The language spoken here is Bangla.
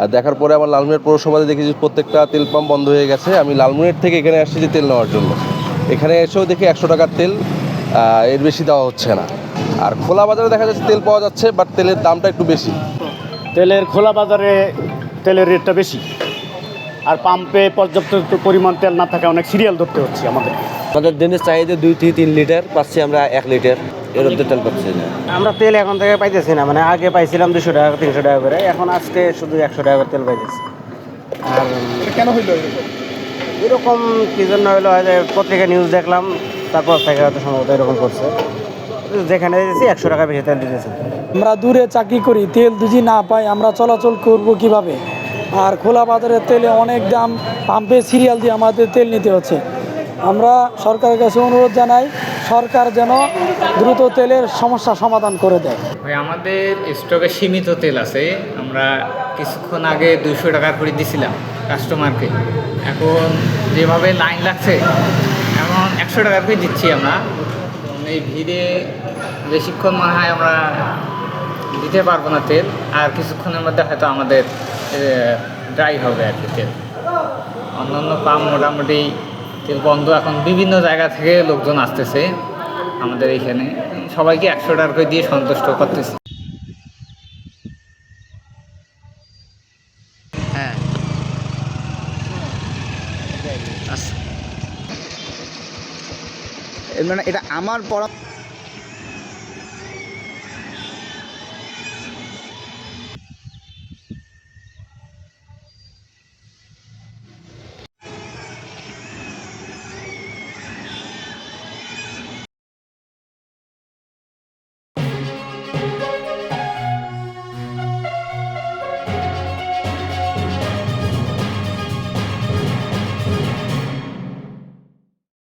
আর দেখার পরে আমার লালমনিরহাট পৌরসভাতে দেখি যে প্রত্যেকটা তেল পাম্প বন্ধ হয়ে গেছে। আমি লালমনিরহাট থেকে এখানে আসছি যে তেল নেওয়ার জন্য। এখানে এসেও দেখি 100 টাকার তেল, এর বেশি দেওয়া হচ্ছে না। আর খোলা বাজারে দেখা যাচ্ছে তেল পাওয়া যাচ্ছে, বাট তেলের দামটা একটু বেশি। তেলের খোলা বাজারে তেলের রেটটা বেশি, আর পাম্পে পর্যাপ্ত পরিমাণ তেল না থাকে অনেক সিরিয়াল ধরতে হচ্ছে আমাদের। আমাদের দিনের চাহিদা 2-3 লিটার পাচ্ছি আমরা, 1 লিটার এর মধ্যে তেল পাচ্ছি না। আমরা তেল এখন থেকে পাইতেছি না, মানে আগে পাইছিলাম 200 টাকা 300 টাকা করে, এখন আজকে শুধু 100 টাকা করে তেল পাইতেছি। আর কেন হইলো এরকম কি জন্য হলো, হয় যে পত্রিকা নিউজ দেখলাম, তারপর থেকে হয়তো সম্ভবত এরকম করছে। যেখানে দিয়েছি 100 টাকা বেশি তেল দিতেছে। আমরা দূরে চাকরি করি, তেল যদি না পাই আমরা চলাচল করব কিভাবে? আর খোলা বাজারের তেলে অনেক দাম, পাম্পে সিরিয়াল দিয়ে আমাদের তেল নিতে হচ্ছে। আমরা সরকারের কাছে অনুরোধ জানাই, সরকার যেন দ্রুত তেলের সমস্যা সমাধান করে দেয়। ভাই আমাদের স্টকে সীমিত তেল আছে। আমরা কিছুক্ষণ আগে 200 টাকা করে দিছিলাম কাস্টমারকে। এখন যেভাবে লাইন লাগছে, এখন 100 টাকা করে দিচ্ছি আমরা। এই ভিড়ে বেশিক্ষণ মনে হয় আমরা দিতে পারবো না তেল, আর কিছুক্ষণের মধ্যে হয়তো আমাদের ড্রাই হবে আর কি তেল। অন্যান্য পাম্প মোটামুটি তেল বন্ধ। এখন বিভিন্ন জায়গা থেকে লোকজন আসতেছে আমাদের এইখানে, সবাইকে 100 টাকা করে দিয়ে সন্তুষ্ট করতেছি। হ্যাঁ মানে এটা আমার